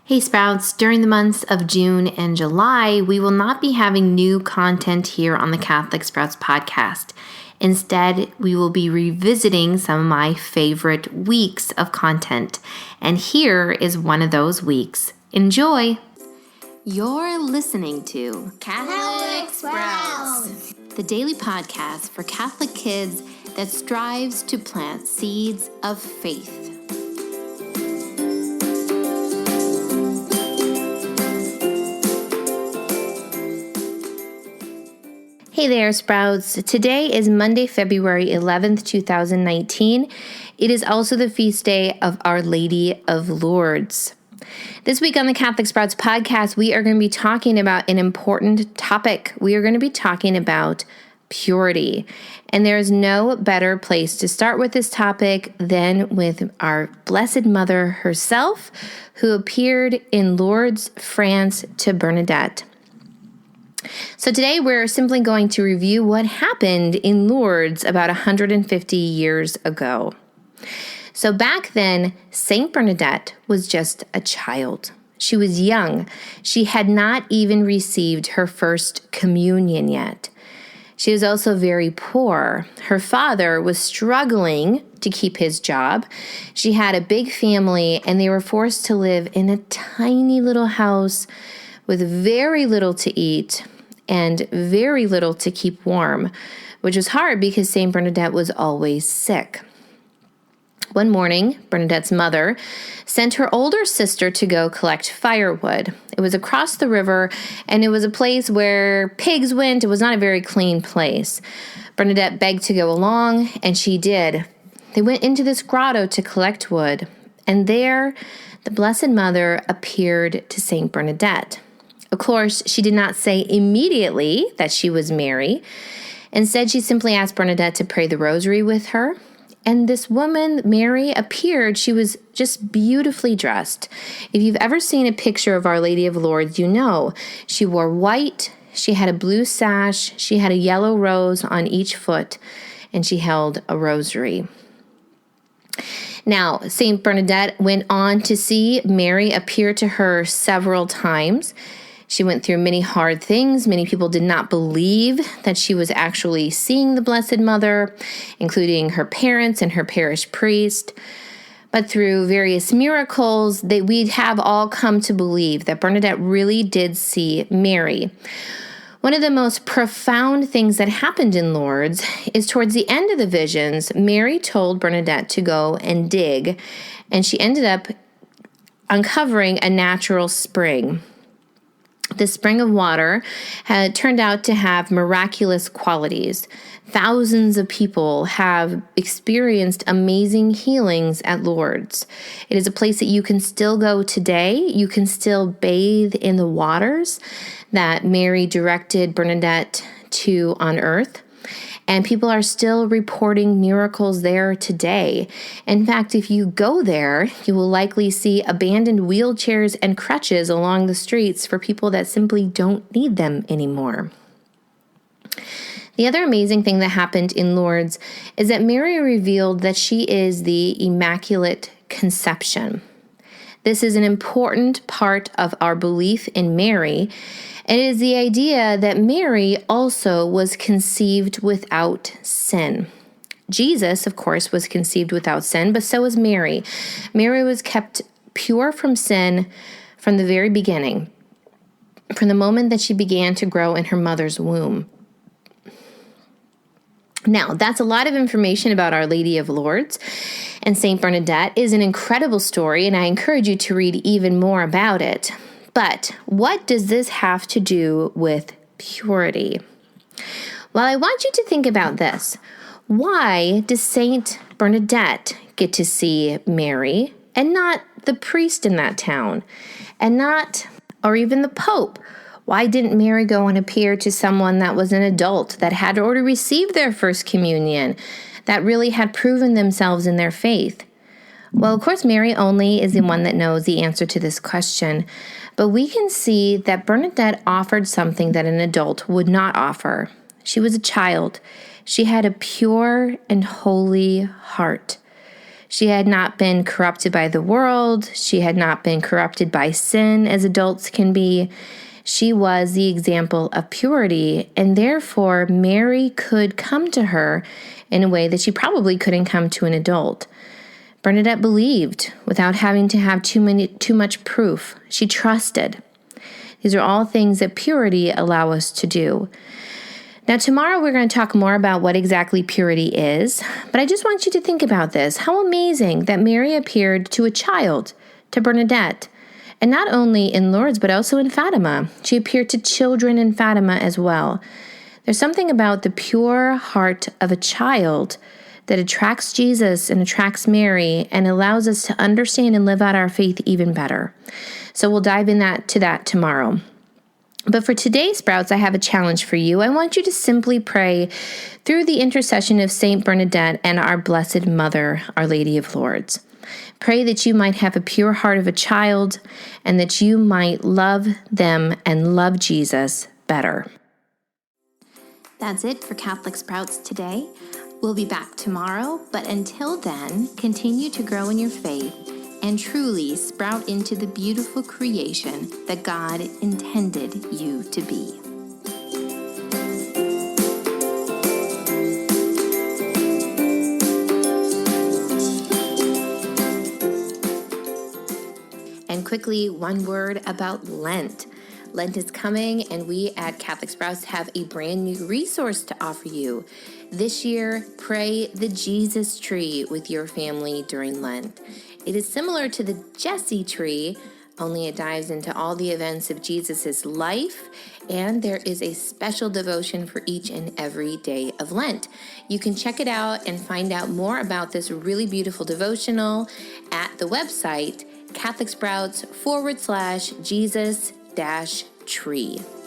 Hey Sprouts, during the months of June and July, we will not be having new content here on the Catholic Sprouts podcast. Instead, we will be revisiting some of my favorite weeks of content. And here is one of those weeks. Enjoy! You're listening to Catholic Sprouts, the daily podcast for Catholic kids that strives to plant seeds of faith. Hey there, Sprouts. Today is Monday, February 11th, 2019. It is also the feast day of Our Lady of Lourdes. This week on the Catholic Sprouts podcast, we are going to be talking about an important topic. We are going to be talking about purity. And there is no better place to start with this topic than with our Blessed Mother herself, who appeared in Lourdes, France to Bernadette. So today we're simply going to review what happened in Lourdes about 150 years ago. So back then, Saint Bernadette was just a child. She was young. She had not even received her first communion yet. She was also very poor. Her father was struggling to keep his job. She had a big family, and they were forced to live in a tiny little house with very little to eat and very little to keep warm, which was hard because Saint Bernadette was always sick. One morning, Bernadette's mother sent her older sister to go collect firewood. It was across the river, and it was a place where pigs went. It was not a very clean place. Bernadette begged to go along, and she did. They went into this grotto to collect wood, and there the Blessed Mother appeared to Saint Bernadette. Of course, she did not say immediately that she was Mary. Instead, she simply asked Bernadette to pray the rosary with her. And this woman, Mary, appeared. She was just beautifully dressed. If you've ever seen a picture of Our Lady of Lourdes, you know she wore white, she had a blue sash, she had a yellow rose on each foot, and she held a rosary. Now, Saint Bernadette went on to see Mary appear to her several times. She went through many hard things. Many people did not believe that she was actually seeing the Blessed Mother, including her parents and her parish priest. But through various miracles, we have all come to believe that Bernadette really did see Mary. One of the most profound things that happened in Lourdes is towards the end of the visions, Mary told Bernadette to go and dig, and she ended up uncovering a natural spring. The spring of water had turned out to have miraculous qualities. Thousands of people have experienced amazing healings at Lourdes. It is a place that you can still go today. You can still bathe in the waters that Mary directed Bernadette to on earth. And people are still reporting miracles there today. In fact, if you go there, you will likely see abandoned wheelchairs and crutches along the streets for people that simply don't need them anymore. The other amazing thing that happened in Lourdes is that Mary revealed that she is the Immaculate Conception. This is an important part of our belief in Mary. It is the idea that Mary also was conceived without sin. Jesus, of course, was conceived without sin, but so was Mary. Mary was kept pure from sin from the very beginning, from the moment that she began to grow in her mother's womb. Now, that's a lot of information about Our Lady of Lourdes, and Saint Bernadette is an incredible story, and I encourage you to read even more about it. But what does this have to do with purity? Well, I want you to think about this. Why does Saint Bernadette get to see Mary and not the priest in that town, and not, or even the Pope? Why didn't Mary go and appear to someone that was an adult, that had already received their first communion, that really had proven themselves in their faith? Well, of course, Mary only is the one that knows the answer to this question, but we can see that Bernadette offered something that an adult would not offer. She was a child. She had a pure and holy heart. She had not been corrupted by the world. She had not been corrupted by sin as adults can be. She was the example of purity, and therefore Mary could come to her in a way that she probably couldn't come to an adult. Bernadette believed without having to have too much proof. She trusted. These are all things that purity allow us to do. Now, tomorrow we're going to talk more about what exactly purity is, but I just want you to think about this. How amazing that Mary appeared to a child, to Bernadette, and not only in Lourdes, but also in Fatima. She appeared to children in Fatima as well. There's something about the pure heart of a child that attracts Jesus and attracts Mary and allows us to understand and live out our faith even better. So we'll dive into that tomorrow. But for today's Sprouts, I have a challenge for you. I want you to simply pray through the intercession of Saint Bernadette and our Blessed Mother, Our Lady of Lourdes. Pray that you might have a pure heart of a child and that you might love them and love Jesus better. That's it for Catholic Sprouts today. We'll be back tomorrow, but until then, continue to grow in your faith and truly sprout into the beautiful creation that God intended you to be. And quickly, one word about Lent. Lent is coming, and we at Catholic Sprouts have a brand new resource to offer you. This year, pray the Jesus tree with your family during Lent. It is similar to the Jesse tree, only it dives into all the events of Jesus' life, and there is a special devotion for each and every day of Lent. You can check it out and find out more about this really beautiful devotional at the website CatholicSprouts /Jesus-tree.